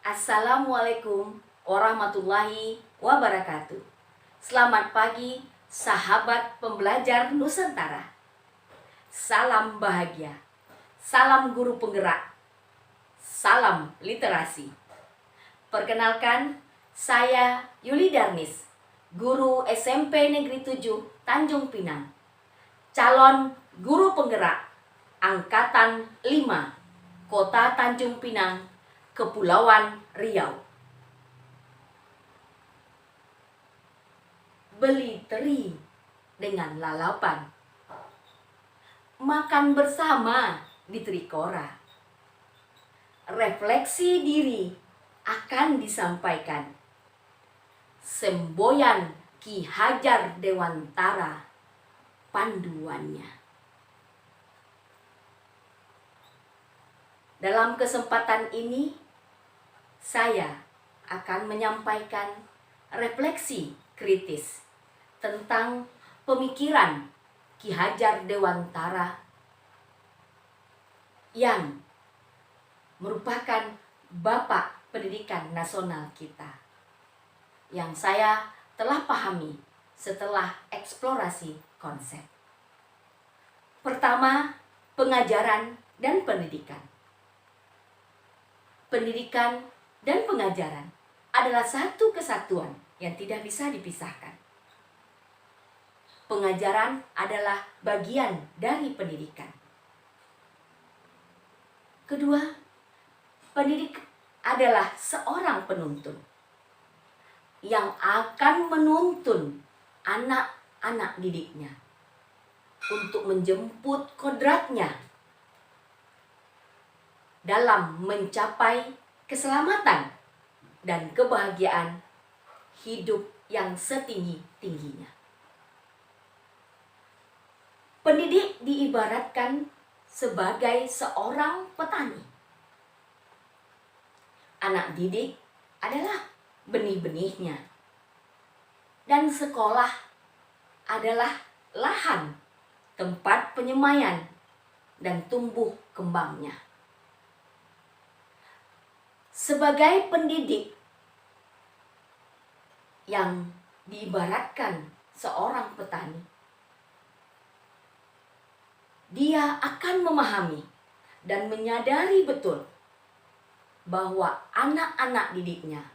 Assalamualaikum warahmatullahi wabarakatuh. Selamat pagi sahabat pembelajar Nusantara. Salam bahagia, salam guru penggerak, salam literasi. Perkenalkan, saya Yuli Darnis, guru SMP Negeri 7 Tanjung Pinang, calon guru penggerak Angkatan 5, Kota Tanjung Pinang, Kepulauan Riau. Beli teri dengan lalapan, makan bersama di Trikora. Refleksi diri akan disampaikan. Semboyan Ki Hajar Dewantara panduannya. Dalam kesempatan ini, saya akan menyampaikan refleksi kritis tentang pemikiran Ki Hajar Dewantara yang merupakan Bapak Pendidikan Nasional kita, yang saya telah pahami setelah eksplorasi konsep. Pertama, pengajaran dan pendidikan. Pendidikan dan pengajaran adalah satu kesatuan yang tidak bisa dipisahkan. Pengajaran adalah bagian dari pendidikan. Kedua, pendidik adalah seorang penuntun yang akan menuntun anak-anak didiknya untuk menjemput kodratnya dalam mencapai keselamatan dan kebahagiaan hidup yang setinggi-tingginya. Pendidik diibaratkan sebagai seorang petani. Anak didik adalah benih-benihnya, dan sekolah adalah lahan tempat penyemaian dan tumbuh kembangnya. Sebagai pendidik yang diibaratkan seorang petani, dia akan memahami dan menyadari betul bahwa anak-anak didiknya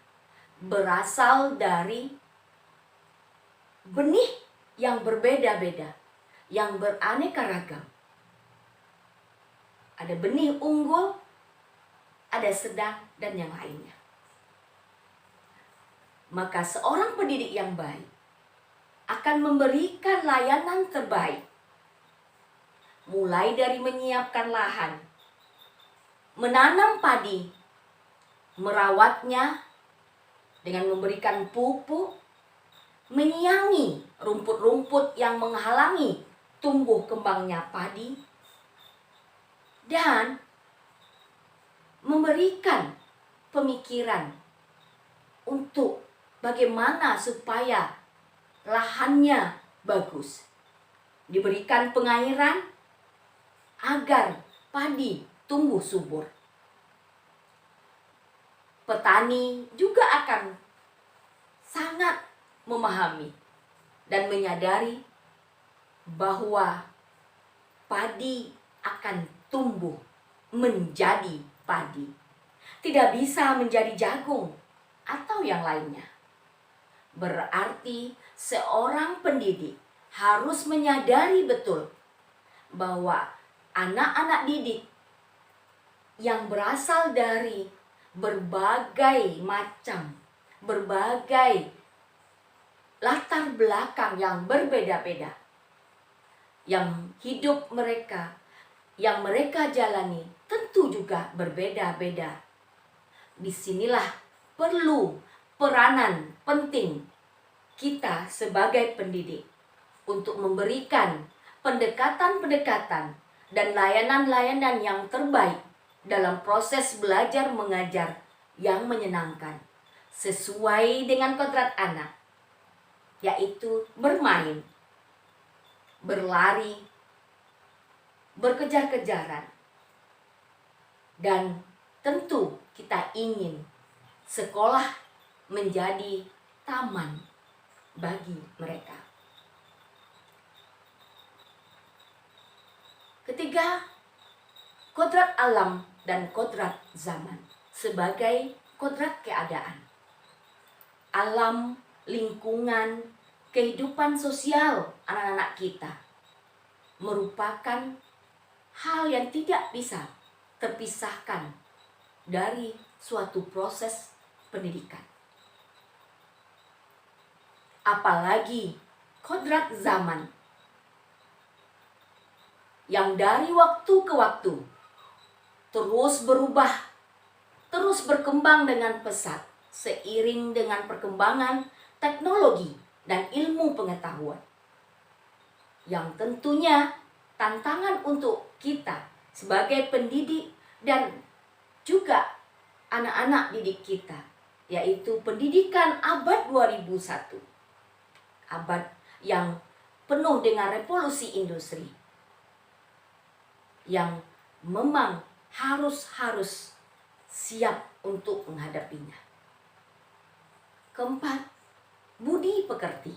berasal dari benih yang berbeda-beda, yang beraneka ragam. Ada benih unggul, ada sedang, dan yang lainnya. Maka seorang pendidik yang baik akan memberikan layanan terbaik, mulai dari menyiapkan lahan, menanam padi, merawatnya dengan memberikan pupuk, menyiangi rumput-rumput yang menghalangi tumbuh kembangnya padi, dan memberikan pemikiran untuk bagaimana supaya lahannya bagus. Diberikan pengairan agar padi tumbuh subur. Petani juga akan sangat memahami dan menyadari bahwa padi akan tumbuh menjadi padi. Tidak bisa menjadi jagung atau yang lainnya. Berarti seorang pendidik harus menyadari betul bahwa anak-anak didik yang berasal dari berbagai macam, berbagai latar belakang yang berbeda-beda, yang hidup mereka, yang mereka jalani tentu juga berbeda-beda. Disinilah perlu peranan penting kita sebagai pendidik untuk memberikan pendekatan-pendekatan dan layanan-layanan yang terbaik dalam proses belajar mengajar yang menyenangkan sesuai dengan kodrat anak, yaitu bermain, berlari, berkejar-kejaran, dan tentu kita ingin sekolah menjadi taman bagi mereka. Ketiga, kodrat alam dan kodrat zaman sebagai kodrat keadaan. Alam, lingkungan, kehidupan sosial anak-anak kita merupakan hal yang tidak bisa terpisahkan dari suatu proses pendidikan. Apalagi kodrat zaman yang dari waktu ke waktu terus berubah, terus berkembang dengan pesat seiring dengan perkembangan teknologi dan ilmu pengetahuan. Yang tentunya tantangan untuk kita sebagai pendidik dan juga anak-anak didik kita, yaitu pendidikan abad 2001. Abad yang penuh dengan revolusi industri, yang memang harus siap untuk menghadapinya. Keempat, budi pekerti.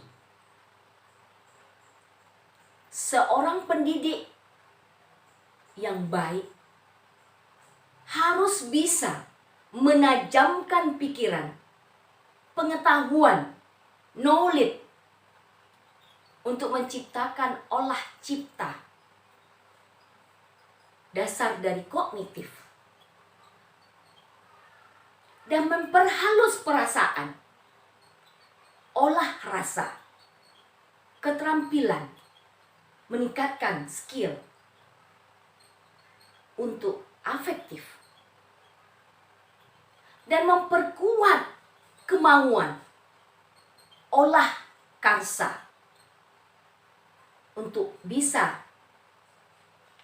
Seorang pendidik yang baik harus bisa menajamkan pikiran, pengetahuan, knowledge untuk menciptakan olah cipta, dasar dari kognitif, dan memperhalus perasaan, olah rasa, keterampilan, meningkatkan skill untuk afektif, dan memperkuat kemauan, olah karsa untuk bisa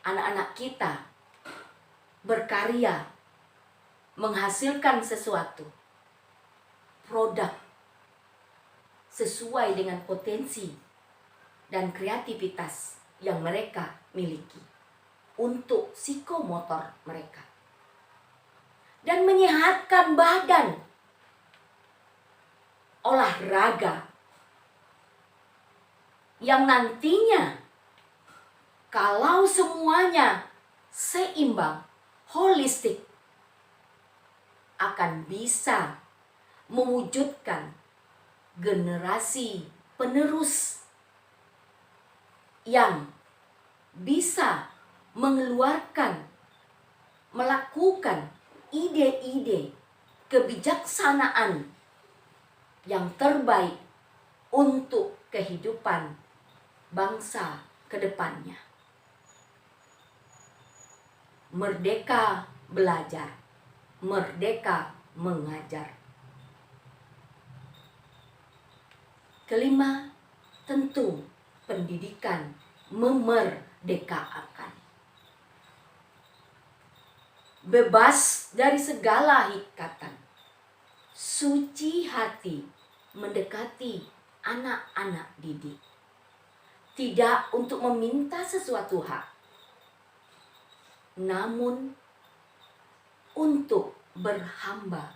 anak-anak kita berkarya, menghasilkan sesuatu produk sesuai dengan potensi dan kreativitas yang mereka miliki untuk psikomotor mereka, dan menyehatkan badan, olahraga yang nantinya kalau semuanya seimbang, holistik, akan bisa mewujudkan generasi penerus yang bisa mengeluarkan, melakukan ide-ide kebijaksanaan yang terbaik untuk kehidupan bangsa ke depannya. Merdeka belajar, merdeka mengajar. Kelima, tentu pendidikan memerdekakan. Bebas dari segala ikatan, suci hati mendekati anak-anak didik. Tidak untuk meminta sesuatu hak, namun untuk berhamba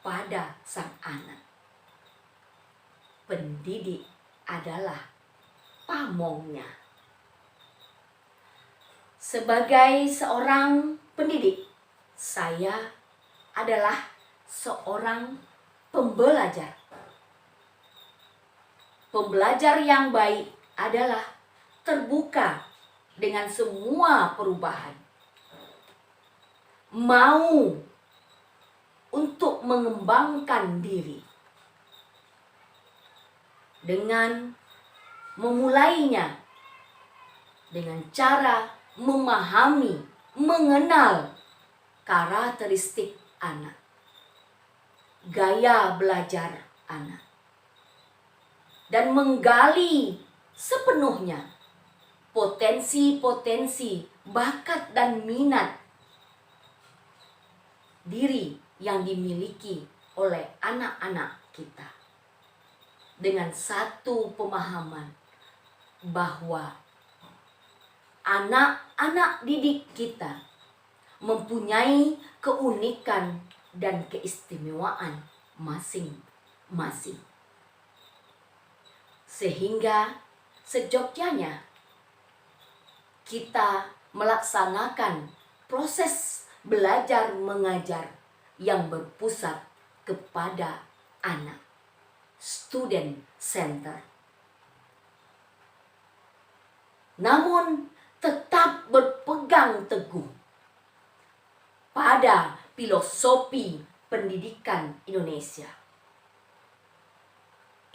pada sang anak. Pendidik adalah pamongnya. Sebagai seorang pendidik, saya adalah seorang pembelajar. Pembelajar yang baik adalah terbuka dengan semua perubahan, mau untuk mengembangkan diri dengan memulainya dengan cara memahami, mengenal karakteristik anak, gaya belajar anak, dan menggali sepenuhnya potensi-potensi, bakat dan minat diri yang dimiliki oleh anak-anak kita, dengan satu pemahaman bahwa anak-anak didik kita mempunyai keunikan dan keistimewaan masing-masing. Sehingga sejogjanya kita melaksanakan proses belajar mengajar yang berpusat kepada anak, student center. Namun tetap berpegang teguh pada filosofi pendidikan Indonesia.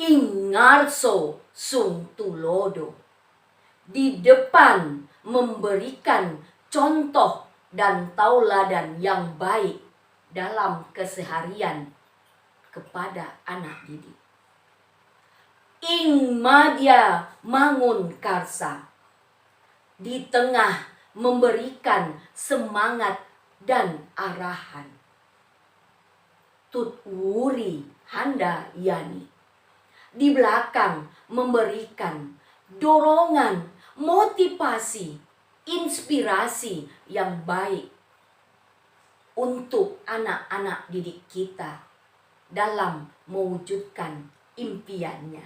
Ingarso sung tulodo, di depan memberikan contoh dan tauladan yang baik dalam keseharian kepada anak didik. Ing madya mangun karsa, di tengah memberikan semangat dan arahan. Tut wuri handa yani, di belakang memberikan dorongan, motivasi, inspirasi yang baik untuk anak-anak didik kita dalam mewujudkan impiannya.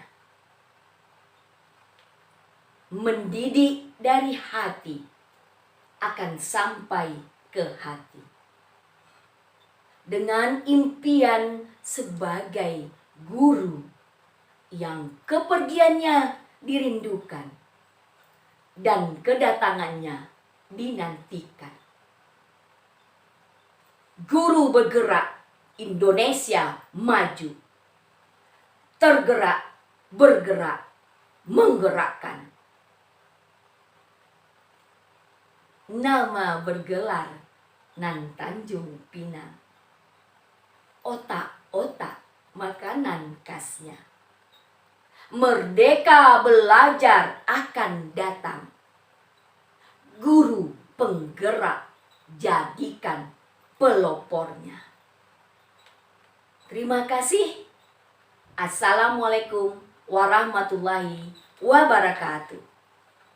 Mendidik dari hati akan sampai ke hati. Dengan impian sebagai guru yang kepergiannya dirindukan dan kedatangannya dinantikan. Guru bergerak, Indonesia maju. Tergerak, bergerak, menggerakkan. Nama bergelar Nan Tanjung Pinang. Otak-otak makanan khasnya. Merdeka belajar akan datang. Guru penggerak jadikan pelopornya. Terima kasih. Assalamualaikum warahmatullahi wabarakatuh.